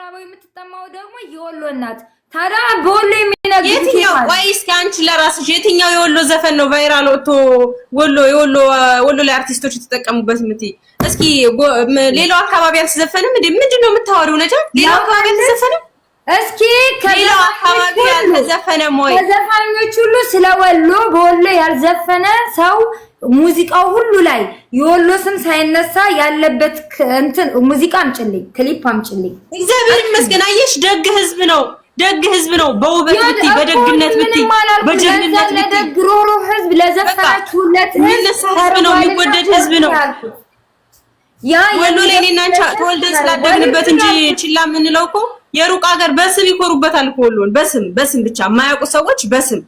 የምትራበው የምትጠማው ደግሞ የወሎ እናት ታዲያ በወሎ የሚነግሩት የትኛው ወይስ ካንቺ ለራስሽ የትኛው የወሎ ዘፈን ነው ቫይራል ወጥቶ ወሎ ላይ አርቲስቶች ተጠቀሙበት ምትይ? እስኪ ሌላው አካባቢ አልተዘፈንም እንዴ? ምንድነው የምታወሪው? ነጃ ሌላው አካባቢ አልተዘፈንም? እስኪ ሌላው አካባቢ አልተዘፈነም ወይ? ከዘፋኞች ሁሉ ስለ ወሎ በወሎ ያልዘፈነ ሰው ሙዚቃው ሁሉ ላይ የወሎ ስም ሳይነሳ ያለበት እንትን ሙዚቃ አምጪልኝ፣ ክሊፕ አምጪልኝ። እግዚአብሔር ይመስገን። አየሽ ደግ ህዝብ ነው፣ ደግ ህዝብ ነው። በውበት ብትይ፣ በደግነት ብትይ፣ በጀግንነት ብትይ ደግ ሮሮ ህዝብ ለዘፈናችሁለት ህዝብ ነው፣ የሚወደድ ህዝብ ነው። ወሎ ላይ እኔና አንቺ ተወልደን ስላደግንበት እንጂ ችላ የምንለው እኮ የሩቅ ሀገር በስም ይኮሩበታል እኮ ወሎን። በስም ብቻ የማያውቁ ሰዎች በስም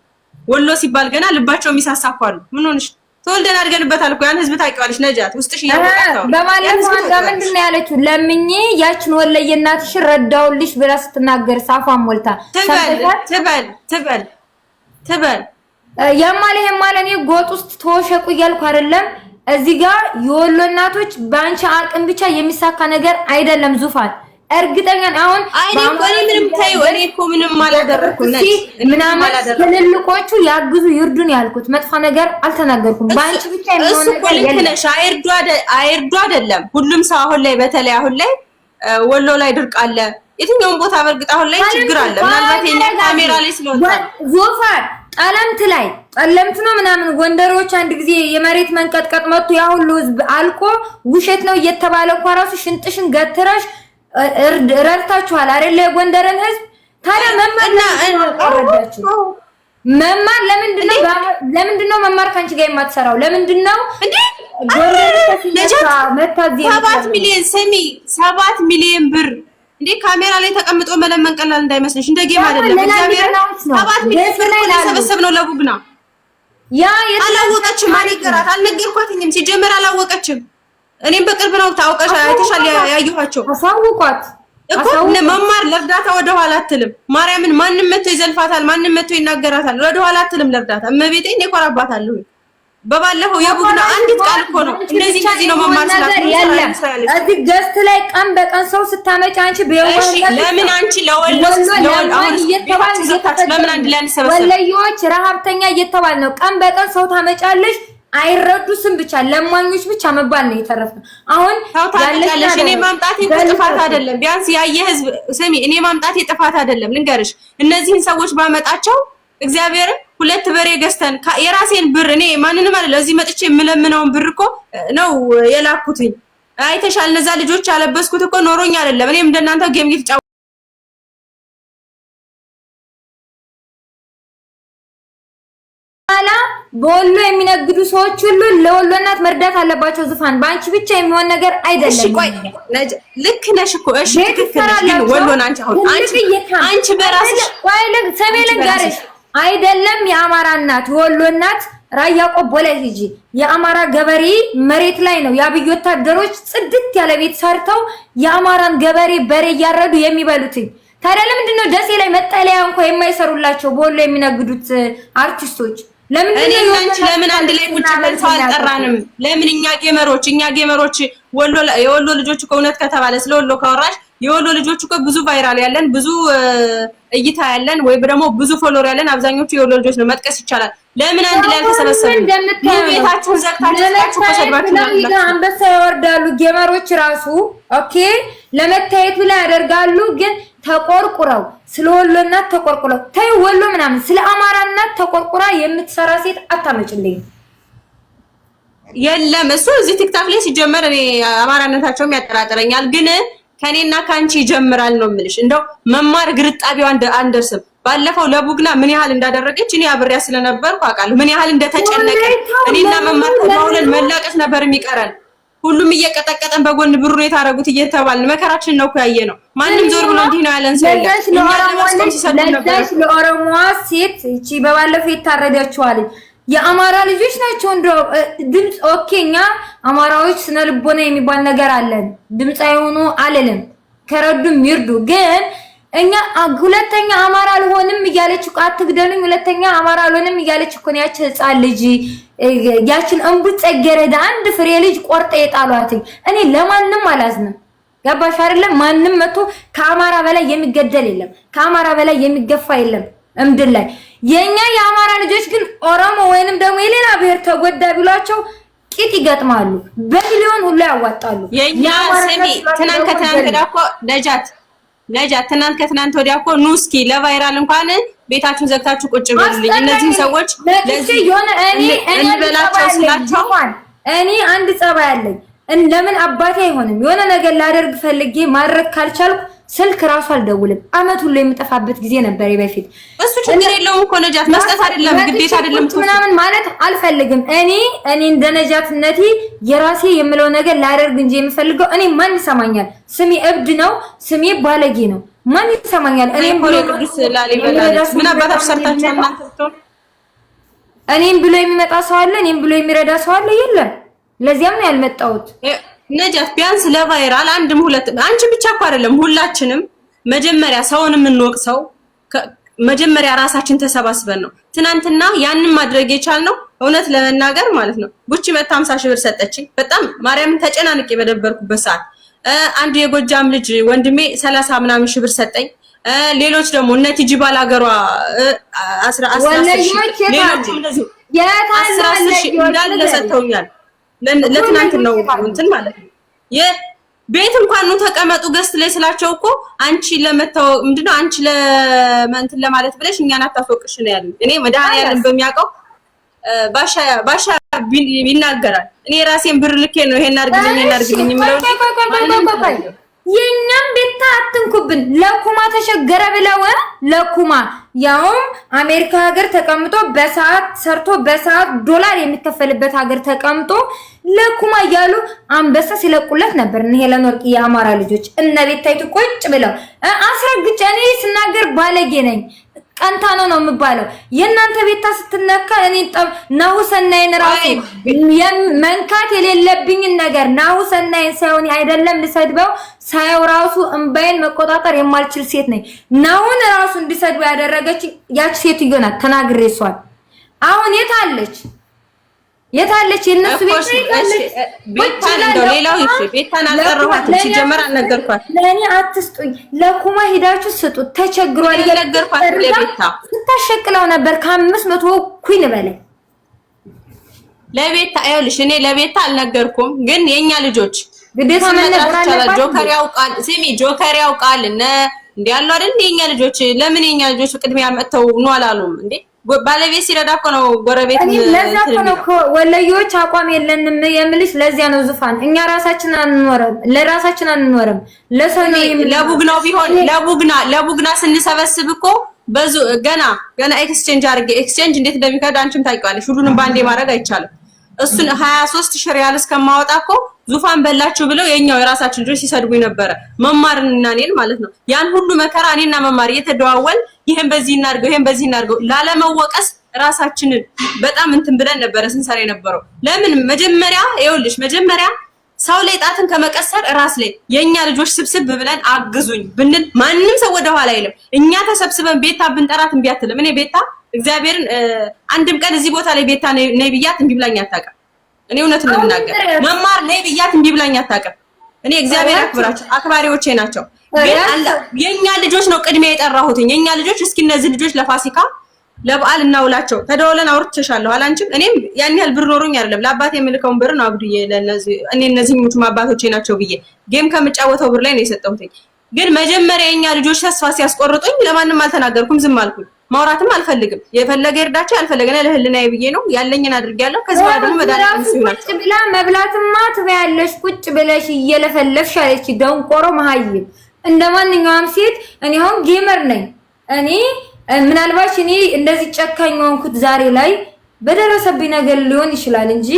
ወሎ ሲባል ገና ልባቸው የሚሳሳፋሉ። ምን ሆነሽ? ተወልደን አድገንበታል እኮ ያን ህዝብ ታውቂዋለሽ። ነጃት ውስጥሽ ያወጣው በማለፈው አንተ ምንድነው ያለችው? ለምኜ ያችን ወለየ እናትሽ ረዳውልሽ ብላ ስትናገር ሳፋን ሞልታ ትበል የማለ እኔ ጎጥ ውስጥ ተወሸቁ እያልኩ አይደለም። እዚህ ጋር የወሎ እናቶች ባንቺ አቅም ብቻ የሚሳካ ነገር አይደለም። ዙፋን እርግጠኛ አሁን ምንም አላደረኩም ነኝ ምናምን ትልልቆቹ ያግዙ ይርዱን ያልኩት መጥፎ ነገር አልተናገርኩም። ባንቺ ብቻ የሚሆን ነገር የለም። አይርዱ አይደለም ሁሉም ሰው አሁን ላይ በተለይ አሁን ላይ ወሎ ላይ ድርቅ አለ። የትኛውም ቦታ በርግጥ አሁን ላይ ችግር አለ። ምናልባት የኛ ካሜራ ላይ ስለወጣ ዙፋን ጠለምት ነው ምናምን ጎንደሮች አንድ ጊዜ የመሬት መንቀጥቀጥ መጥቶ ያ ሁሉ ህዝብ አልቆ ውሸት ነው እየተባለ እንኳን ራሱ ሽንጥሽን ገትረሽ ረድታችኋል አይደል? የጎንደርን ህዝብ ታዲያ መማር ለምንድነው መማር ካንቺ ጋር የማትሰራው? ለምንድነው እንዴ? ሰባት ሚሊዮን ብር እንዴ ካሜራ ላይ ተቀምጦ መለመን ቀላል እንዳይመስልሽ። እንደ ጌም አይደለም። እግዚአብሔር 7 ሚሊዮን ብር ተሰበሰብነው ለቡግና አላወቀችም። አልነገራት አልነገርኳትኝም። ሲጀመር አላወቀችም። እኔም በቅርብ ነው ታውቀሽ አይተሻል ያዩኋቸው። አሳውቋት እኮ መማር ለርዳታ ወደ ኋላ አትልም። ማርያምን ማንንም መጥቶ ይዘልፋታል፣ ማንንም መጥቶ ይናገራታል። ወደ ኋላ አትልም ለርዳታ። እመቤቴ እኔ ኮራባታለሁ። በባለፈው የቡግና አንዲት ቃል እኮ ነው እንደዚህ ነው መማር ያለም እዚህ ገስት ላይ ቀን በቀን ሰው ስታመጪ አንቺ በየወንጀል ለምን አንቺ ለወሎስ ለምን አንድ ላይ አንሰበሰብ ወለዮች ረሃብተኛ እየተባለ ነው። ቀን በቀን ሰው ታመጫለሽ አይረዱስም ብቻ ለማኞች ብቻ መባል ነው የተረፈው። አሁን ያለሽ እኔ ማምጣት ጥፋት አይደለም። ቢያንስ ያየ ህዝብ ስሚ፣ እኔ ማምጣት ጥፋት አይደለም። ልንገርሽ እነዚህን ሰዎች ባመጣቸው እግዚአብሔር 2 በሬ ገዝተን የራሴን ብር እኔ ማንንም አይደለም እዚህ መጥቼ የምለምነውን ብር እኮ ነው የላኩትኝ። አይተሻል። እነዛ ልጆች ያለበስኩት እኮ ኖሮኝ አይደለም። እኔም እንደናንተ ጌም እየተጫወትኩ በወሎ የሚነግዱ ሰዎች ሁሉ ለወሎ እናት መርዳት አለባቸው። ዙፋን ባንቺ ብቻ የሚሆን ነገር አይደለም። እሺ ቆይ ልክ ነሽ እኮ እሺ ትክክል ነሽ። ግን ወሎን አንቺ በራስሽ ቆይ ሰሜን ጋርሽ አይደለም የአማራ እናት ወሎ እናት ራያ ቆቦ ላይ ሂጂ። የአማራ ገበሬ መሬት ላይ ነው የአብይ ወታደሮች ጽድት ያለ ቤት ሰርተው የአማራን ገበሬ በሬ እያረዱ የሚበሉትኝ። ታዲያ ለምንድን ነው ደሴ ላይ መጠለያ እንኳን የማይሰሩላቸው በወሎ የሚነግዱት አርቲስቶች? ለምን አንድ ላይ ቁጭ ብለን ሰው አልጠራንም? ለምን እኛ ጌመሮች የወሎ ልጆች እኮ እውነት ከተባለ ስለ ወሎ ካወራሽ የወሎ ልጆች እኮ ብዙ ቫይራል ያለን ብዙ እይታ ያለን ወይ ደግሞ ብዙ ፎሎወር ያለን አብዛኞቹ የወሎ ልጆች ነው መጥቀስ ይቻላል። ለምን አንድ ላይ አልተሰበሰብንም? ቤታችሁን ዘግታችሁ ተሰድባችሁ አንበሳ ያወርዳሉ ጌመሮች ራሱ ኦኬ ለመታየቱ ላይ ያደርጋሉ። ግን ተቆርቁረው ስለ ወሎ እናት ተቆርቁረው ታይ ወሎ ምናምን ስለ አማራ እናት ተቆርቁራ የምትሰራ ሴት አታመጭልኝ። የለም እሱ እዚህ ቲክታክ ላይ ሲጀመር እኔ አማራነታቸውም ያጠራጥረኛል። ግን ከኔና ካንቺ ይጀምራል ነው የምልሽ። እንደው መማር ግርጣቢው አንደርስም። ባለፈው ለቡግና ምን ያህል እንዳደረገች እኔ አብሬያ ስለነበርኩ አውቃለሁ። ምን ያህል እንደተጨነቀ እኔና መማር ተባውለን መላቀስ ነበር የሚቀረን። ሁሉም እየቀጠቀጠን በጎን ብሩን የታረጉት እየተባልን መከራችን ነው እኮ ያየነው። ማንም ዞር ብሎ እንዲህ ነው ያለን ሰው ለዛሽ ለኦሮሞዋ ሴት እቺ በባለፈው የታረዳችኋል የአማራ ልጆች ናቸው። እንደው ድምጽ ኦኬኛ አማራዎች ስነ ልቦና የሚባል ነገር አለን። ድምጽ አይሆኑ አለለም ከረዱም ይርዱ። ግን እኛ ሁለተኛ አማራ አልሆንም እያለች እኮ አትግደሉኝ፣ ሁለተኛ አማራ አልሆንም እያለች እኮ ነው ያቺ ህፃን ልጅ ያችን እንቡጥ ጸገረዳ አንድ ፍሬ ልጅ ቆርጠ የጣሏት። እኔ ለማንም አላዝንም። ገባሽ አይደለም? ማንም መጥቶ ከአማራ በላይ የሚገደል የለም፣ ከአማራ በላይ የሚገፋ የለም እምድር ላይ። የኛ የአማራ ልጆች ግን ኦሮሞ ወይንም ደግሞ የሌላ ብሔር ተጎዳ ቢሏቸው ቂጥ ይገጥማሉ፣ በሚሊዮን ሁሉ ያዋጣሉ። የኛ ስሚ ትናንት ከትናንት ወዲያ እኮ ነጃት ትናንት ከትናንት ወዲያ እኮ ኑ እስኪ ለቫይራል እንኳን ቤታችሁን ዘግታችሁ ቁጭ ብሉልኝ እነዚህ ሰዎች ለዚህ የሆነ እኔ በላቸው ስላቸው እኔ አንድ ጸባይ አለኝ። ለምን አባቴ አይሆንም? የሆነ ነገር ላደርግ ፈልጌ ማድረግ ካልቻልኩ ስልክ ራሱ አልደውልም። አመት ሁሉ የምጠፋበት ጊዜ ነበር በፊት። እሱ ችግር የለውም እኮ ነጃት፣ መስጠት አይደለም ግዴታ አይደለም ምናምን ማለት አልፈልግም። እኔ እንደ ነጃትነቴ የራሴ የምለው ነገር ላደርግ እንጂ የምፈልገው እኔ ማን ይሰማኛል? ስሜ እብድ ነው፣ ስሜ ባለጌ ነው። ማን ይሰማኛል? እኔም ብሎ ቅዱስ ላሊበላ ምን አባታችሁ ሰርታችሁ እናንተ ብትሆን እኔም ብሎ የሚመጣ ሰው አለ፣ እኔም ብሎ የሚረዳ ሰው አለ። የለም ለዚያም ነው ያልመጣሁት። ነጃት ቢያንስ ለቫይራል አንድም ሁለትም አንቺ ብቻ እኮ አይደለም ሁላችንም መጀመሪያ ሰውን የምንወቅሰው መጀመሪያ ራሳችን ተሰባስበን ነው። ትናንትና ያንን ማድረግ የቻልነው እውነት ለመናገር ማለት ነው ቡቺ መታ 50 ሺህ ብር ሰጠችኝ። በጣም ማርያምን ተጨናንቄ በደበርኩበት ሰዓት አንድ የጎጃም ልጅ ወንድሜ 30 ምናምን ሺህ ብር ሰጠኝ። ሌሎች ደግሞ እነ ቲጂ ባላገሯ 10 ሺህ ሌሎች እንደዚህ 10 ሺህ እንዳለ ሰጥተውኛል። ለትናንት ነው እንትን ማለት ነው የቤት እንኳን ነው ተቀመጡ ገስት ላይ ስላቸው እኮ አንቺ ለመተው ምንድነው አንቺ ለማንትን ለማለት ብለሽ እኛን አታፈቅሽ ነው ያሉኝ። እኔ መድኃኒዓለም በሚያውቀው ባሻ ይናገራል። እኔ ራሴን ብር ልኬ ነው ይሄን አድርግልኝ የምለው። የኛም ቤታ አትንኩብን። ለኩማ ተሸገረ ብለው ለኩማ ያውም አሜሪካ ሀገር ተቀምጦ በሰዓት ሰርቶ በሰዓት ዶላር የሚከፈልበት ሀገር ተቀምጦ ለኩማ እያሉ አንበሳ ሲለቁለት ነበር። እነ ሄለን ወርቅ የአማራ ልጆች እነ ቤታይቱ ቁጭ ብለው አስረግጬ እኔ ስናገር ባለጌ ነኝ ቀንታ ነው የምባለው። የእናንተ ቤታ ስትነካ እኔ ናሁ ሰናይን ራሱ መንካት የሌለብኝ ነገር ናሁ ሰናይን ሳይሆን አይደለም ልሰድበው ሳይው ራሱ እንባይን መቆጣጠር የማልችል ሴት ነኝ። ናሁን ራሱ እንዲሰድበው ያደረገች ያቺ ሴትዮ ናት። ተናግሬ እሷን አሁን የታለች የነሱ ቤት ቤታን እንደው ሌላው እሺ ቤታን አልጠራኋትም ሲጀመር አልነገርኳት። ለኔ አትስጡኝ ለኩማ ሄዳችሁ ስጡት ተቸግሯል እየነገርኳት ለቤታ ስታሸቅለው ነበር ከ500 ኩይን በላይ ለቤታ አይውልሽ እኔ ለቤታ አልነገርኩም። ግን የኛ ልጆች ግዴታ መነገር አለባት። ጆከር ያውቃል ስሚ ጆከር ያውቃል እንዴ ያለው አይደል የኛ ልጆች ለምን የኛ ልጆች ቅድሚያ መተው ነው አላሉም እንዴ? ባለቤት ሲረዳ እኮ ነው ጎረቤት ለዛ እኮ ነው ወለዮች አቋም የለንም የምልሽ። ለዚያ ነው ዙፋን እኛ ራሳችን አንኖርም ለራሳችን አንኖርም ለሰው ነው ለቡግናው ቢሆን ለቡግና ስንሰበስብ እኮ በዙ ገና ኤክስቼንጅ እንዴት እንደሚከዳ አንቺም ታውቂዋለሽ። ሁሉንም ባንዴ ማድረግ አይቻልም። እሱን 23 ሺህ ሪያል እስከማወጣ እኮ ዙፋን በላችሁ ብለው የኛው የራሳችን ልጆች ሲሰድቡኝ ነበረ። መማርና እኔን ማለት ነው ያን ሁሉ መከራ እኔና መማር እየተደዋወል ይሄን በዚህ እናድርገው ላለመወቀስ ራሳችንን በጣም እንትን ብለን ነበረ ስንሰራ የነበረው። ለምን መጀመሪያ ሰው ላይ ጣትን ከመቀሰር ራስ ላይ የኛ ልጆች ስብስብ ብለን አግዙኝ ብንል ማንንም ሰው ወደ ኋላ አይልም። እኛ ተሰብስበን ቤታ ብንጠራት እምቢ አትልም። እኔ ቤታ እግዚአብሔርን አንድም ቀን እዚህ ቦታ ላይ ቤታ ነይ ብያት እምቢ ብላኝ አታውቅም። እኔ እውነቱን ነው የምናገር። መማር ነይ ብያት እምቢ ብላኝ አታውቅም። እኔ እግዚአብሔር አክባሪዎቼ ናቸው። ግን የኛ ልጆች ነው ቅድሚያ የጠራሁት። የኛ ልጆች እስኪ እነዚህ ልጆች ለፋሲካ ለበዓል እናውላቸው። ተደውለን አውርቼሻለሁ አላንቺም? እኔም ያን ያህል ብር ኖሮኝ አይደለም ለአባቴ የምልከውን ብር ነው አብዱዬ ለነዚህ እነዚህኞቹ አባቶቼ ናቸው ብዬ ጌም ከምጫወተው ብር ላይ ነው የሰጠሁት። ግን መጀመሪያ የኛ ልጆች ተስፋ ሲያስቆርጡኝ ለማንም አልተናገርኩም፣ ዝም አልኩኝ። ማውራትም አልፈልግም። የፈለገ ይርዳቸው ያልፈለገ ለህልናዬ ብዬ ነው ያለኝን አድርጌያለሁ። ከዚህ በኋላ ደግሞ መዳን ሲሆን ቁጭ ብላ መብላትማ ትበያለሽ ቁጭ ብለሽ እየለፈለፍሽ አለች ደንቆሮ መሀይም እንደማንኛውም ሴት። እኔ አሁን ጌመር ነኝ። እኔ ምናልባት እኔ እንደዚህ ጨካኝ ሆንኩት ዛሬ ላይ በደረሰብኝ ነገር ሊሆን ይችላል እንጂ